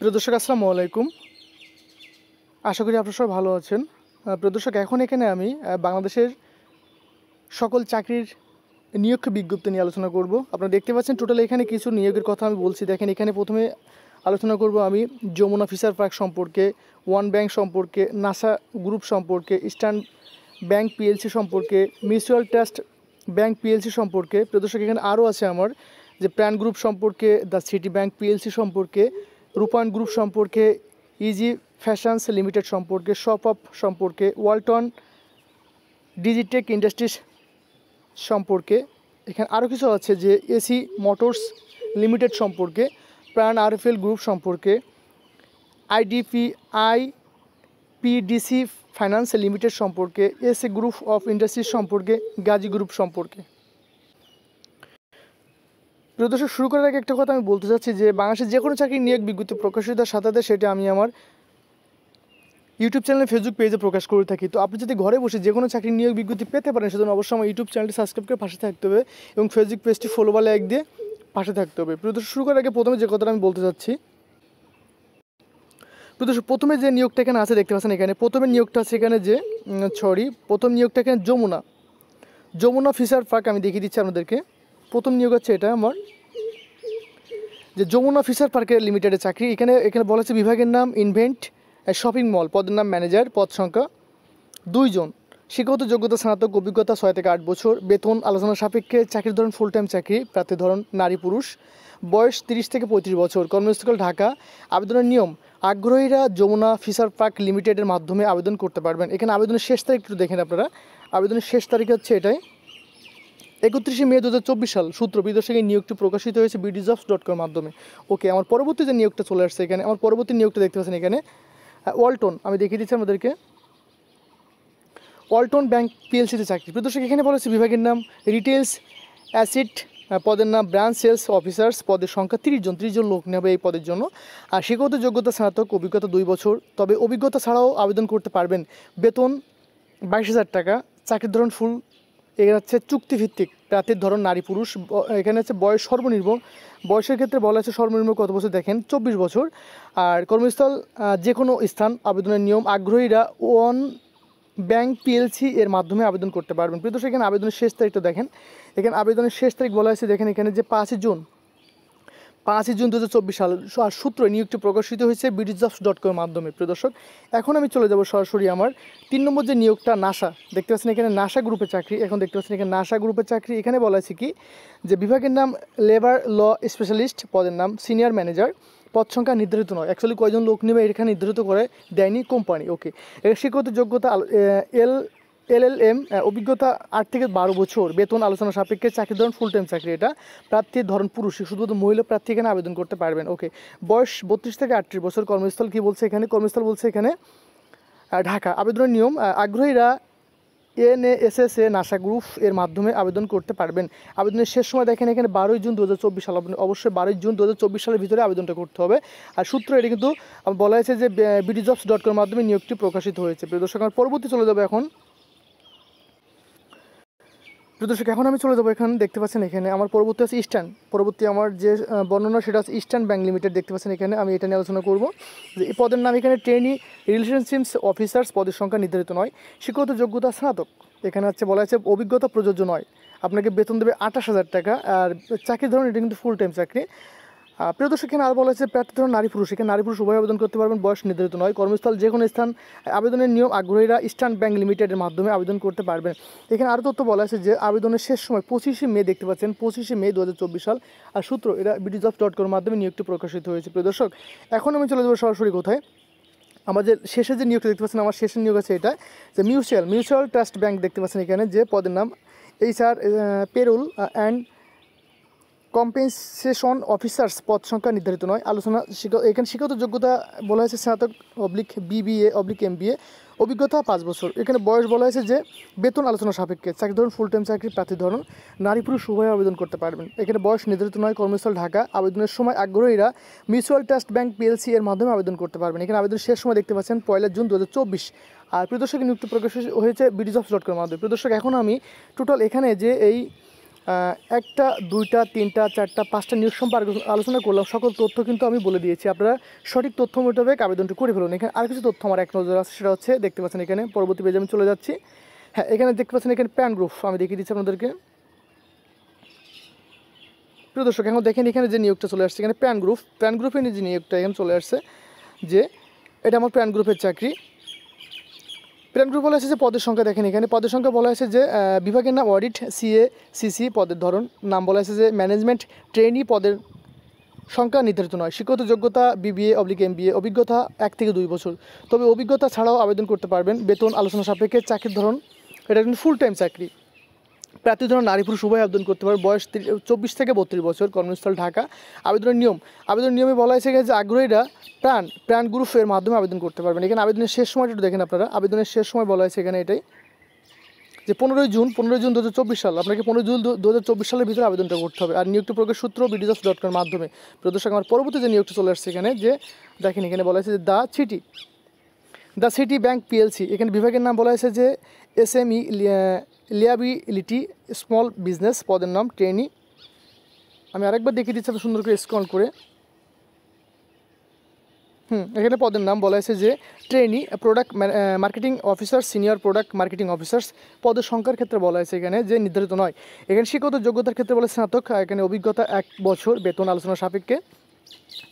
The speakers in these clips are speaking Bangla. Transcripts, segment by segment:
প্রিয় দর্শক আসসালামু আলাইকুম। আশা করি আপনারা সবাই ভালো আছেন। প্রিয় দর্শক এখন এখানে আমি বাংলাদেশের সকল চাকরির নিয়োগ বিজ্ঞপ্তি নিয়ে আলোচনা করব। আপনারা দেখতে পাচ্ছেন টোটাল এখানে কিছু নিয়োগের কথা আমি বলছি। দেখেন এখানে প্রথমে আলোচনা করব আমি যমুনা ফিশার পার্ক সম্পর্কে, ওয়ান ব্যাংক সম্পর্কে, নাসা গ্রুপ সম্পর্কে, ইস্টার্ন ব্যাংক পিএলসি সম্পর্কে, মিউচুয়াল ট্রাস্ট ব্যাংক পিএলসি সম্পর্কে। প্রিয় দর্শক এখানে আরও আছে আমার যে প্রাণ গ্রুপ সম্পর্কে, দ্য সিটি ব্যাংক পিএলসি সম্পর্কে, রূপায়ণ গ্রুপ সম্পর্কে, ইজি ফ্যাশনস লিমিটেড সম্পর্কে, শপ আপ সম্পর্কে, ওয়ালটন ডিজিটেক ইন্ডাস্ট্রিজ সম্পর্কে। এখানে আরও কিছু আছে যে এসি মোটরস লিমিটেড সম্পর্কে, প্রাণ আরএফএল গ্রুপ সম্পর্কে, পিডিসি ফাইন্যান্স লিমিটেড সম্পর্কে, এসএ গ্রুপ অফ ইন্ডাস্ট্রিজ সম্পর্কে, গাজী গ্রুপ সম্পর্কে। প্রিয় দর্শক শুরু করার আগে একটা কথা আমি বলতে চাচ্ছি যে বাংলাদেশের যে কোনো চাকরির নিয়োগ বিজ্ঞপ্তি প্রকাশিতার সাথে সাথে সেটা আমি আমার ইউটিউব চ্যানেলে ফেসবুক পেজে প্রকাশ করে থাকি। তো আপনি যদি ঘরে বসে যে কোনো চাকরির নিয়োগ বিজ্ঞপ্তি পেতে পারেন সেজন্য অবশ্যই আমার ইউটিউব চ্যানেলটি সাবস্ক্রাইব করে পাশে থাকতে হবে এবং ফেসবুক পেজটি ফলো বা লাইক দিয়ে পাশে থাকতে হবে। প্রিয় দর্শক শুরু করার আগে প্রথমে যে কথাটা আমি বলতে চাচ্ছি, প্রিয় দর্শক প্রথমে যে নিয়োগটা এখানে আছে দেখতে পাচ্ছেন এখানে প্রথমে নিয়োগটা আছে এখানে যে প্রথম নিয়োগটা এখানে যমুনা ফিশার পার্ক। আমি দেখিয়ে দিচ্ছি আপনাদেরকে। প্রথম নিয়োগ হচ্ছে এটা আমার যে যমুনা ফিশার পার্কের লিমিটেডের চাকরি। এখানে বলা হচ্ছে বিভাগের নাম ইনভেন্ট শপিং মল, পদের নাম ম্যানেজার, পদ সংখ্যা 2 জন, শিক্ষাগত যোগ্যতা স্নাতক, অভিজ্ঞতা 6 থেকে 8 বছর, বেতন আলোচনা সাপেক্ষে, চাকরির ধরন ফুল টাইম চাকরি, প্রার্থীর ধরন নারী পুরুষ, বয়স 30 থেকে 35 বছর, কর্মস্থল ঢাকা। আবেদনের নিয়ম, আগ্রহীরা যমুনা ফিশার পার্ক লিমিটেডের মাধ্যমে আবেদন করতে পারবেন। এখানে আবেদনের শেষ তারিখ একটু দেখেন আপনারা। আবেদনের শেষ তারিখ হচ্ছে এটাই 31 মে 2024 সাল। সূত্র বিদেশে এই নিয়োগটি প্রকাশিত হয়েছে bdjobs.com মাধ্যমে। ওকে, আমার পরবর্তী যে নিয়োগটা চলে আসছে এখানে, আমার পরবর্তী নিয়োগটা দেখতে পাচ্ছেন এখানে ওয়ালটন। আমি দেখিয়ে দিচ্ছি আমাদেরকে ওয়ালটন ব্যাংক পিএলসিতে চাকরি। প্রদর্শক এখানে বলা হচ্ছে বিভাগের নাম রিটেলস অ্যাসিড, পদের নাম ব্রাঞ্চ সেলস অফিসার্স, পদের সংখ্যা 30 জন লোক নেবে এই পদের জন্য। আর শিক্ষাগত যোগ্যতা স্নাতক, অভিজ্ঞতা 2 বছর, তবে অভিজ্ঞতা ছাড়াও আবেদন করতে পারবেন। বেতন 22,000 টাকা, চাকরির ধরন ফুল, এখানে হচ্ছে চুক্তিভিত্তিক, প্রার্থীর ধরন নারী পুরুষ। এখানে হচ্ছে বয়স সর্বনিম্ন, বয়সের ক্ষেত্রে বলা আছে সর্বনিম্ন কত বছর দেখেন 24 বছর। আর কর্মস্থল যে কোনো স্থান। আবেদনের নিয়ম, আগ্রহীরা ওয়ান ব্যাংক পিএলসি এর মাধ্যমে আবেদন করতে পারবেন। প্রিয় দর্শক এখানে আবেদনের শেষ তারিখটা দেখেন। এখানে আবেদনের শেষ তারিখ বলা হয়েছে দেখেন এখানে যে 5 জুন 2024 সাল। আর সূত্র নিয়োগটি প্রকাশিত হয়েছে bdjobs.com মাধ্যমে। প্রিয় দর্শক এখন আমি চলে যাব সরাসরি আমার 3 নম্বর যে নিয়োগটা নাসা। দেখতে পাচ্ছেন এখানে নাসা গ্রুপের চাকরি। এখন দেখতে পাচ্ছেন এখানে নাসা গ্রুপের চাকরি। এখানে বলা আছে কি যে বিভাগের নাম লেবার ল স্পেশালিস্ট, পদের নাম সিনিয়র ম্যানেজার, পদ সংখ্যা নির্ধারিত নয়। অ্যাকচুয়ালি কয়জন লোক নেবে এখানে নির্ধারিত করে দেয়নি কোম্পানি। ওকে, এর শিক্ষাগত যোগ্যতা এলএলএম, অভিজ্ঞতা 8 থেকে 12 বছর, বেতন আলোচনা সাপেক্ষে, চাকরির ধরন ফুল টাইম চাকরি। এটা প্রার্থীর ধরন পুরুষ, শুধুমাত্র মহিলা প্রার্থী এখানে আবেদন করতে পারবেন। ওকে, বয়স 32 থেকে 38 বছর, কর্মস্থল কি বলছে এখানে, কর্মস্থল বলছে এখানে ঢাকা। আবেদনের নিয়ম, আগ্রহীরা এনএএসএসএ নাসা গ্রুপ এর মাধ্যমে আবেদন করতে পারবেন। আবেদনের শেষ সময় দেখেন এখানে 12 জুন 2024 সাল। অবশ্যই 12 জুন 2024 সালের ভিতরে আবেদনটা করতে হবে। আর সূত্র এটা কিন্তু বলা হয়েছে যে bdjobs.com মাধ্যমে নিয়োগটি প্রকাশিত হয়েছে। প্রিয় দর্শক আমার পরবর্তী চলে যাবে এখন। প্রিয় দর্শক এখন আমি চলে যাবো এখানে দেখতে পাচ্ছেন এখানে আমার পরবর্তী আছে ইস্টার্ন। পরবর্তী আমার যে বর্ণনা সেটা হচ্ছে ইস্টার্ন ব্যাংক লিমিটেড। দেখতে পাচ্ছেন এখানে আমি এটা নিয়ে আলোচনা করবো যে এই পদের নাম এখানে ট্রেনি রিলেশনশিপস অফিসার্স, পদের সংখ্যা নির্ধারিত নয়, শিক্ষাগত যোগ্যতা স্নাতক। এখানে হচ্ছে বলা আছে অভিজ্ঞতা প্রযোজ্য নয়, আপনাকে বেতন দেবে 28,000 টাকা। আর চাকরির ধরুন এটা কিন্তু ফুল টাইম চাকরি। প্রিয় দর্শক এখানে আর বলা হচ্ছে প্রার্থী ধরুন নারী পুরুষ, এখানে নারী পুরুষ উভয় আবেদন করতে পারবেন, বয়স নির্ধারিত নয়, কর্মস্থল যে কোনো স্থান। আবেদনের নিয়ম, আগ্রহীরা ইস্টার্ন ব্যাংক লিমিটেডের মাধ্যমে আবেদন করতে পারবেন। এখানে আরও তথ্য বলা আছে যে আবেদনের শেষ সময় 25 মে, দেখতে পাচ্ছেন 25 মে 2024 সাল। আর সূত্র এটা bdjobs.com মাধ্যমে নিয়োগটি প্রকাশিত হয়েছে। প্রিয় দর্শক এখন আমি চলে যাবো সরাসরি কোথায়, আমাদের শেষে যে নিয়োগটা দেখতে পাচ্ছেন, আমার শেষের নিয়োগ আছে এটা যে মিউচুয়াল ট্রাস্ট ব্যাংক। দেখতে পাচ্ছেন এখানে যে পদের নাম HR payroll and compensation officers, পদ সংখ্যা নির্ধারিত নয়। আলোচনা এখানে শিক্ষাগত যোগ্যতা বলা হয়েছে স্নাতক বিবিএ এমবিএ, অভিজ্ঞতা 5 বছর। এখানে বয়স বলা হয়েছে যে বেতন আলোচনা সাপেক্ষে, চাকরি ধরুন ফুল টাইম চাকরি, প্রার্থী ধরুন নারী পুরুষ উভয় আবেদন করতে পারবেন। এখানে বয়স নির্ধারিত নয়, কর্মস্থল ঢাকা। আবেদনের সময় আগ্রহীরা মিউচুয়াল ট্রাস্ট ব্যাংক পিএলসি এর মাধ্যমে আবেদন করতে পারবেন। এখানে আবেদনের শেষ সময় দেখতে পাচ্ছেন 1 জুন 2024। আর প্রিয় দর্শক নিযুক্তি প্রকাশ হয়েছে bdjobs.com মাধ্যমে। প্রিয় দর্শক এখন আমি টোটাল এখানে যে এই একটা, দুইটা, তিনটা, চারটা, পাঁচটা নিয়োগ সম্পর্কে আলোচনা করলাম। সকল তথ্য কিন্তু আমি বলে দিয়েছি, আপনারা সঠিক তথ্য মোতাবেক আবেদনটি করে ফেলুন। এখানে আর কিছু তথ্য আমার এক নজর আছে, সেটা হচ্ছে দেখতে পাচ্ছেন এখানে পরবর্তী পেজে আমি চলে যাচ্ছি। হ্যাঁ, এখানে দেখতে পাচ্ছেন এখানে প্যান গ্রুপ আমি দেখিয়ে দিচ্ছি আপনাদেরকে। প্রিয় দর্শক, এখন দেখেন এখানে যে নিয়োগটা চলে আসছে, এখানে প্যান গ্রুপের যে নিয়োগটা এখানে চলে আসছে, যে এটা আমার প্যান গ্রুপের চাকরি। প্যান গ্রুপ বলা হয়েছে যে পদের সংখ্যা দেখেন, এখানে পদের সংখ্যা বলা হয়েছে যে বিভাগের নাম অডিট, সিএ, সিসি। পদের ধরন নাম বলা হয়েছে যে ম্যানেজমেন্ট ট্রেনি। পদের সংখ্যা নির্ধারিত নয়। শিক্ষাগত যোগ্যতা BBA/MBA, অভিজ্ঞতা 1 থেকে 2 বছর। তবে অভিজ্ঞতা ছাড়াও আবেদন করতে পারবেন। বেতন আলোচনা সাপেক্ষে। চাকরির ধরন এটা কিন্তু ফুল টাইম চাকরি। প্রার্থী ধরন নারী পুরুষ উভয় আবেদন করতে পারবে। বয়স 24 থেকে 32 বছর। কর্মস্থল ঢাকা। আবেদনের নিয়মে বলা হয়েছে যে আগ্রহীরা প্রাণ গ্রুপের মাধ্যমে আবেদন করতে পারবেন। এখানে আবেদনের শেষ সময়টা একটু দেখেন আপনারা। আবেদনের শেষ সময় বলা হয়েছে এখানে এটাই, যে 15 জুন 2024 সাল। আপনাকে 15 জুন 2024 সালের ভিতরে আবেদনটা করতে হবে। আর নিয়োগটি প্রকাশ সূত্র BDJobs.com এর মাধ্যমে। প্রদর্শক আমার পরবর্তী যে নিয়োগটা চলে আসছে এখানে, যে দেখেন এখানে বলা হয়েছে যে দ্য সিটি ব্যাংক PLC। এখানে বিভাগের নাম বলা হয়েছে যে SME লিয়াবিলিটি স্মল বিজনেস। পদের নাম ট্রেনি। আমি আরেকবার দেখিয়ে দিচ্ছি সুন্দর করে স্ক্রল করে। এখানে পদের নাম বলা হয়েছে যে trainee product marketing officer, senior product marketing officers. পদের সংখ্যার ক্ষেত্রে বলা হয়েছে এখানে যে নির্ধারিত নয়। এখানে শিক্ষাগত যোগ্যতার ক্ষেত্রে বলা স্নাতক। এখানে অভিজ্ঞতা 1 বছর। বেতন আলোচনা সাপেক্ষে।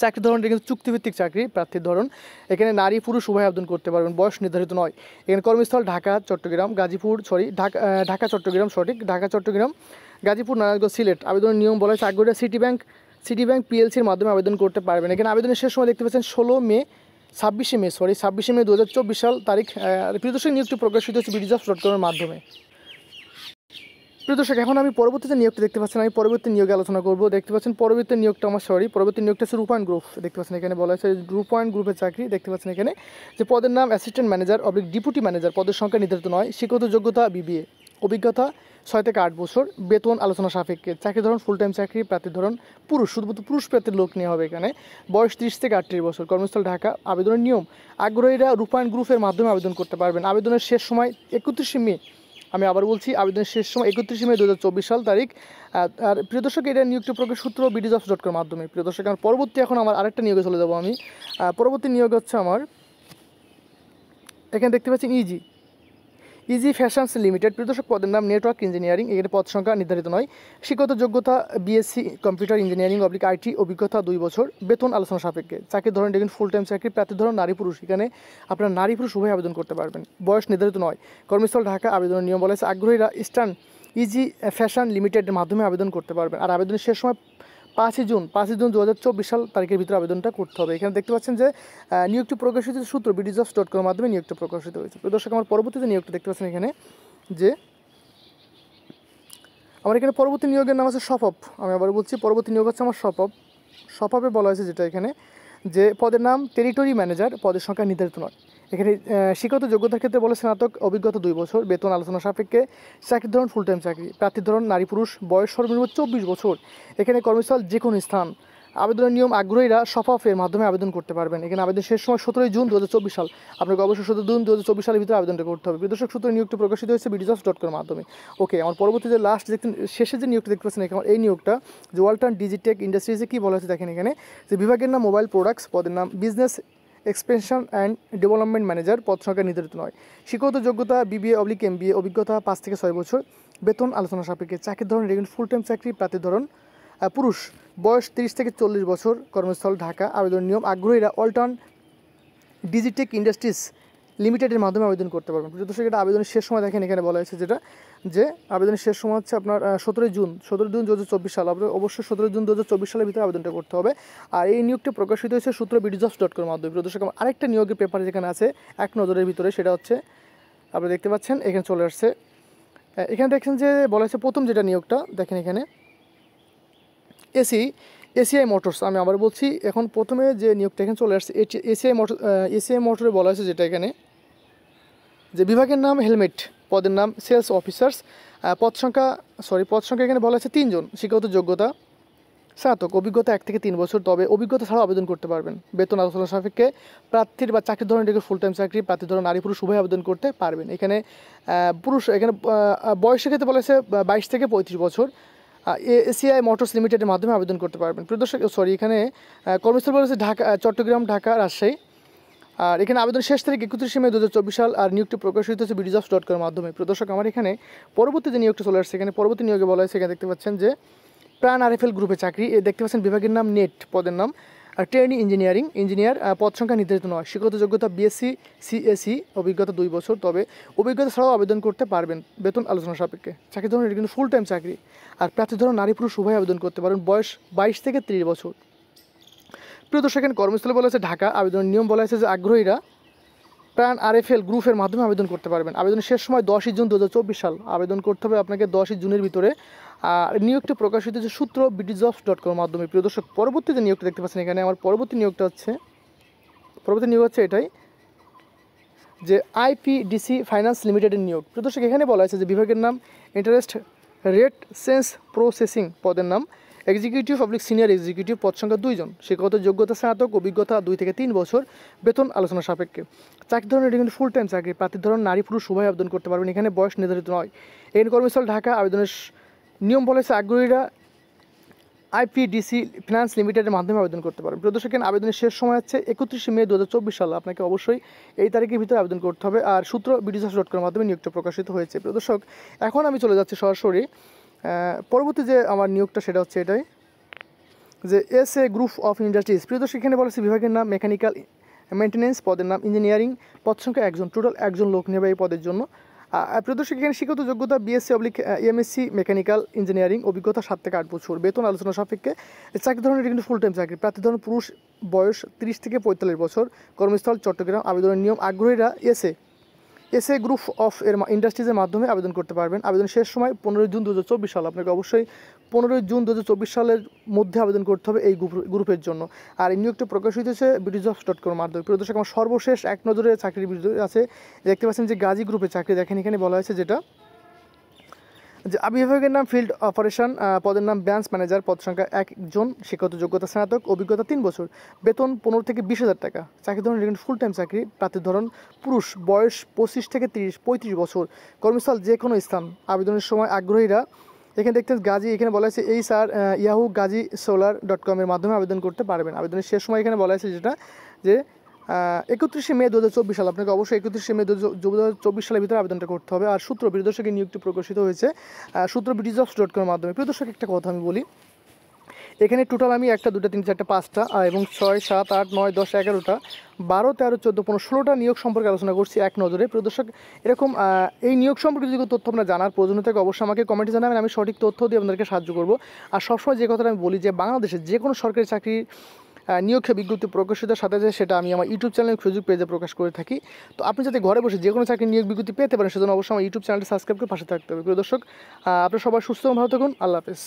চাকরির ধরনটা কিন্তু চুক্তিভিত্তিক চাকরি। প্রার্থীর ধরন এখানে নারী পুরুষ উভয় আবেদন করতে পারবেন। বয়স নির্ধারিত নয়। এখানে কর্মস্থল ঢাকা, চট্টগ্রাম, ঢাকা চট্টগ্রাম, ঢাকা চট্টগ্রাম, গাজীপুর, নারায়ণগঞ্জ, সিলেট। আবেদনের নিয়ম বলা হয়েছে আগ্রহীরা সিটি ব্যাংক PLC-র মাধ্যমে আবেদন করতে পারবেন। এখানে আবেদনের শেষ সময় দেখতে পাচ্ছেন 26শে মে 2024 সাল তারিখ। প্রিয় দর্শক, নিয়োগটি প্রকাশিত হচ্ছে BDJobs.com এর মাধ্যমে। প্রিয় দর্শক, এখন আমি পরবর্তীতে নিয়োগটা দেখতে পাচ্ছেন, আমি পরবর্তী নিয়োগে আলোচনা করব। দেখতে পাচ্ছেন পরবর্তী নিয়োগটা হচ্ছে রূপায়ণ গ্রুপ। দেখতে পাচ্ছেন এখানে বলা হয়েছে রূপায়ণ গ্রুপের চাকরি। দেখতে পাচ্ছেন এখানে যে পদের নাম অ্যাসিস্ট্যান্ট ম্যানেজার ডেপুটি ম্যানেজার। পদের সংখ্যা নির্ধারিত নয়। শিক্ষাগত যোগ্যতা BBA, অভিজ্ঞতা 6 থেকে 8 বছর। বেতন আলোচনা সাপেক্ষে। চাকরি ধরন ফুল টাইম চাকরি। প্রার্থীর ধরন পুরুষ, শুধুমাত্র পুরুষ প্রার্থীর লোক নেওয়া হবে এখানে। বয়স 30 থেকে 38 বছর। কর্মস্থল ঢাকা। আবেদনের নিয়ম আগ্রহীরা রূপায়ণ গ্রুপের মাধ্যমে আবেদন করতে পারবেন। আবেদনের শেষ সময় 31শে মে। আমি আবার বলছি, আবেদনের শেষ সময় 31শে মে 2024 সাল তারিখ। আর প্রিয় দর্শক, এটা নিয়োগটি প্রকাশ সূত্র BDJobs.com এর মাধ্যমে। প্রিয় দর্শক, আমার পরবর্তী এখন আমার আরেকটা নিয়োগে চলে যাব আমি। পরবর্তী নিয়োগ হচ্ছে আমার এখানে দেখতে পাচ্ছি ইজি ফ্যাশনস লিমিটেড। প্রিয় দর্শক, পদের নাম নেটওয়ার্ক ইঞ্জিনিয়ারিং। এখানে পদ সংখ্যা নির্ধারিত নয়। শিক্ষাগত যোগ্যতা BSc কম্পিউটার ইঞ্জিনিয়ারিং/IT, অভিজ্ঞতা 2 বছর। বেতন আলোচনা সাপেক্ষে। চাকরির ধরন দেখুন ফুল টাইম চাকরি। প্রার্থীর ধরন নারী পুরুষ। এখানে আপনারা নারী পুরুষ উভয় আবেদন করতে পারবেন। বয়স নির্ধারিত নয়। কর্মস্থল ঢাকা। আবেদনের নিয়ম বলা হয়েছে আগ্রহীরা ইস্টার্ন ইজি ফ্যাশন লিমিটেডের মাধ্যমে আবেদন করতে পারবেন। আর আবেদনের শেষ সময় 5ই জুন 2024 সাল তারিখের ভিতরে আবেদনটা করতে হবে। এখানে দেখতে পাচ্ছেন যে নিয়োগটি প্রকাশিত সূত্র BDJobs.com এর মাধ্যমে নিয়োগটা প্রকাশিত হয়েছে। দর্শক, আমার পরবর্তীতে নিয়োগটা দেখতে পাচ্ছেন এখানে, যে আমার এখানে পরবর্তী নিয়োগের নাম আছে সপপ। আমি আবার বলছি, পরবর্তী নিয়োগ হচ্ছে আমার সপপে বলা হয়েছে যেটা এখানে, যে পদের নাম টেরিটরি ম্যানেজার। পদের সংখ্যা নির্ধারিত নয়। এখানে শিক্ষাগত যোগ্যতার ক্ষেত্রে বলে স্নাতক, অভিজ্ঞতা 2 বছর। বেতন আলোচনা সাপেক্ষে। চাকরির ধরন ফুল টাইম চাকরি। প্রার্থীর ধরন নারী পুরুষ। বয়স সর্বনিম্ন 24 বছর। এখানে কর্মস্থল যে কোনো স্থান। আবেদনের নিয়ম আগ্রহীরা সফাফের মাধ্যমে আবেদন করতে পারবেন। এখানে আবেদন শেষ সময় 17 জুন 2024 সাল। আপনাকে অবশ্যই 17 জুন 2024 সালের ভিতরে আবেদনটা করতে হবে। বিদেশক সূত্রে নিয়োগটি প্রকাশিত হয়েছে BDJobs.com এর মাধ্যমে। ওকে, আমার পরবর্তী যে লাস্ট দেখতেন শেষে যে নিয়োগটা দেখতে পাচ্ছেন এখানে, এই নিয়োগটা যে ওয়ালটন ডিজিটেক ইন্ডাস্ট্রিজে কী বলা হয়েছে দেখেন এখানে, যে বিভাগের নাম মোবাইল প্রোডাক্টস। পদের নাম business expansion and development manager. পদ সংখ্যা নির্ধারিত নয়। শিক্ষাগত যোগ্যতা BBA/MBA, অভিজ্ঞতা 5 থেকে 6 বছর। বেতন আলোচনা সাপেক্ষে। চাকরির ধরন রেগুলার ফুল টাইম চাকরি। প্রার্থীর ধরন পুরুষ। বয়স 30 থেকে 40 বছর। কর্মস্থল ঢাকা। আবেদন নিয়ম আগ্রহীরা ওয়ালটন ডিজিটেক ইন্ডাস্ট্রিজ লিমিটেডের মাধ্যমে আবেদন করতে পারবেন। দর্শক, এটা আবেদনের শেষ সময় দেখেন এখানে বলা হয়েছে যেটা, যে আবেদনের শেষ সময় হচ্ছে আপনার 17 জুন 2024 সাল। আপনার অবশ্যই 17 জুন 2024 সালের ভিতরে আবেদনটা করতে হবে। আর এই নিয়োগটি প্রকাশিত হয়েছে সূত্র BDJobs.com এর মাধ্যমে। দর্শক, আরেকটা নিয়োগের পেপার যেখানে আছে এক নজরের ভিতরে, সেটা হচ্ছে আপনি দেখতে পাচ্ছেন এখানে চলে আসছে। এখানে দেখছেন যে বলা হয়েছে প্রথম যেটা নিয়োগটা দেখেন এখানে এসিআই মোটরস। আমি আবার বলছি, এখন প্রথমে যে নিয়োগটা এখানে চলে আসছে এসিআই মোটরে বলা হয়েছে যেটা এখানে, যে বিভাগের নাম হেলমেট। পদের নাম সেলস অফিসার্স। পদ সংখ্যা এখানে বলা হয়েছে 3 জন। শিক্ষাগত যোগ্যতা স্নাতক, অভিজ্ঞতা 1 থেকে 3 বছর। তবে অভিজ্ঞতা ছাড়াও আবেদন করতে পারবেন। বেতন আলোচনা সাপেক্ষে। প্রার্থীর বা চাকরির ধরন ফুল টাইম চাকরি। প্রার্থীর ধরন নারী পুরুষ উভয় আবেদন করতে পারবেন। এখানে পুরুষ, এখানে বয়সের ক্ষেত্রে বলা হয়েছে 22 থেকে 35 বছর। এসিআই মোটরস লিমিটেডের মাধ্যমে আবেদন করতে পারবেন। প্রিয় দর্শক সরি, এখানে কর্মস্থল বলেছে ঢাকা, চট্টগ্রাম, ঢাকা, রাজশাহী। আর এখানে আবেদন শেষ তারিখ 31 মে 2024 সাল। আর নিয়োগটি প্রকাশিত হচ্ছে BDjobs.com এর মাধ্যমে। প্রিয় দর্শক আমার এখানে পরবর্তী যে নিয়োগটা চলে আসছে, এখানে পরবর্তী নিয়োগে বলা হয়েছে, এখানে দেখতে পাচ্ছেন যে প্রাণ আরএফএল গ্রুপে চাকরি। দেখতে পাচ্ছেন বিভাগের নাম নেট, পদের নাম আর ট্রেনি ইঞ্জিনিয়ার। পদ সংখ্যা নির্ধারিত নয়। শিক্ষাগত যোগ্যতা বিএসসি সিএসি, অভিজ্ঞতা 2 বছর। তবে অভিজ্ঞতা ছাড়াও আবেদন করতে পারবেন, বেতন আলোচনা সাপেক্ষে। চাকরি ধরুন এটা কিন্তু ফুল টাইম চাকরি। আর প্রার্থী ধরুন নারী পুরুষ উভয় আবেদন করতে পারবেন। বয়স 22 থেকে 30 বছর। প্রিয় দর্শক এখানে কর্মস্থলে বলা হয়েছে ঢাকা। আবেদনের নিয়ম বলা হয়েছে যে আগ্রহীরা প্রাণ আরএফএল গ্রুপের মাধ্যমে আবেদন করতে পারবেন। আবেদনের শেষ সময় 10 জুন 2024 সাল। আবেদন করতে হবে আপনাকে 10 জুনের ভিতরে। নিয়োগটি প্রকাশিত হচ্ছে সূত্র BDjobs.com এর মাধ্যমে। প্রিয় দর্শক পরবর্তী যে নিয়োগটা দেখতে পাচ্ছেন এখানে, আমার পরবর্তী নিয়োগ হচ্ছে এটাই যে আইপিডিসি ফাইন্যান্স লিমিটেডের নিয়োগ। প্রিয় দর্শক এখানে বলা হয়েছে যে বিভাগের নাম ইন্টারেস্ট রেট সেন্স প্রসেসিং, পদের নাম এক্সিকিউটিভ পাবলিক সিনিয়র এক্সিকিউটিভ। পদ সংখ্যা 2 জন। শিক্ষাগত যোগ্যতা স্নাতক, অভিজ্ঞতা 2 থেকে 3 বছর, বেতন আলোচনা সাপেক্ষে। চাকরি ধরনের এটা কিন্তু ফুল টাইম চাকরি। প্রার্থীর ধরন নারী পুরুষ উভয় আবেদন করতে পারবেন। এখানে বয়স নির্ধারিত নয়। এখানে কর্মস্থল ঢাকা। আবেদনের নিয়ম বলেছে আগ্রহীরা আইপিডিসি ফাইন্যান্স লিমিটেডের মাধ্যমে আবেদন করতে পারবেন। প্রিয় দর্শক আবেদনের শেষ সময় হচ্ছে 31 মে 2024 সাল। আপনাকে অবশ্যই এই তারিখের ভিতরে আবেদন করতে হবে। আর সূত্র BDjobs.com এর মাধ্যমে নিয়োগটা প্রকাশিত হয়েছে। প্রিয় দর্শক এখন আমি চলে যাচ্ছি সরাসরি পরবর্তী যে আমার নিয়োগটা, সেটা হচ্ছে এটাই যে এসএ গ্রুপ অফ ইন্ডাস্ট্রিজ। প্রিয় দর্শক এখানে বলেছে বিভাগের নাম মেকানিক্যাল মেইনটেনেন্স, পদের নাম ইঞ্জিনিয়ারিং। পদ সংখ্যা 1 জন। টোটাল 1 জন লোক নেবে এই পদের জন্য। প্রিয় দর্শক এখানে শিক্ষাগত যোগ্যতা BSc oblique MSc mechanical engineering, অভিজ্ঞতা 7 থেকে 8 বছর, বেতন আলোচনা সাপেক্ষে। চাকরি ধরনের এটা কিন্তু ফুল টাইম চাকরি। প্রার্থী ধরন পুরুষ, বয়স 30 থেকে 45 বছর, কর্মস্থল চট্টগ্রাম। আবেদনের নিয়ম আগ্রহীরা এসএ গ্রুপ অফ ইন্ডাস্ট্রিজের মাধ্যমে আবেদন করতে পারবেন। আবেদনের শেষ সময় 15 জুন 2024 সাল। আপনাকে অবশ্যই 15 জুন 2024 সালের মধ্যে আবেদন করতে হবে এই গ্রুপের জন্য। আর এই নিয়োগটা প্রকাশিত হয়েছে BDjobs.com এর মাধ্যমে। প্রিয় দর্শক আমার সর্বশেষ এক নজরে চাকরির ভিডিও আছে, দেখতে পাচ্ছেন যে গাজী গ্রুপের চাকরি। দেখেন এখানে বলা হয়েছে যেটা যে বিভাগের নাম ফিল্ড অপারেশন, পদের নাম ব্রাঞ্চ ম্যানেজার। পদ সংখ্যা 1 জন। শিক্ষাগত যোগ্যতা স্নাতক, অভিজ্ঞতা 3 বছর, বেতন 15 থেকে 20,000 টাকা। চাকরি ধরন কিন্তু ফুল টাইম চাকরি। প্রার্থীর ধরন পুরুষ, বয়স 25 থেকে 35 বছর, কর্মস্থল যে কোনো স্থান। আবেদনের সময় আগ্রহীরা এখানে দেখতে গাজী, এখানে বলা হয়েছে এই স্যার ইয়াহু গাজী solar.com এর মাধ্যমে আবেদন করতে পারবেন। আবেদনের শেষ সময় এখানে বলা হয়েছে যেটা যে 31 মে 2024 সাল। আপনাকে অবশ্যই 31 মে 2024 সালের ভিতরে আবেদনটা করতে হবে। আর সূত্র প্রিয় দর্শকের নিয়োগটি প্রকাশিত হয়েছে সূত্র BDjobs.com এর মাধ্যমে। প্রিয় দর্শক একটা কথা আমি বলি, এখানে টোটাল আমি 1টা 2টা 3টা 4টা 5টা এবং 6 7 8 9 10 11টা 12 13 14 15 16টা নিয়োগ সম্পর্কে আলোচনা করছি এক নজরে। প্রিয় দর্শক এরকম এই নিয়োগ সম্পর্কে যদি কোনো তথ্য আপনারা জানার প্রয়োজন থাকে অবশ্যই আমাকে কমেন্টে জানাবেন। আমি সঠিক তথ্য দিয়ে আপনাদেরকে সাহায্য করব। আর সবসময় যে কথাটা আমি বলি যে বাংলাদেশের যে কোনো সরকারি চাকরির নিয়োগ বিজ্ঞপ্তি প্রকাশিতের সাথে সেটা আমি আমার ইউটিউব চ্যানেল ফেসবুক পেজে প্রকাশ করে থাকি। তো আপনি যাতে ঘরে বসে যে কোনো চাকরির নিয়োগ বিজ্ঞপ্তি পেতে পারেন সেজন্য অবশ্যই আমার ইউটিউব চ্যানেলটি সাবস্ক্রাইব করে পাশে থাকতে হবে। প্রিয় দর্শক আপনারা সবাই সুস্থ এবং ভালো থাকুন। আল্লাহ হাফেজ।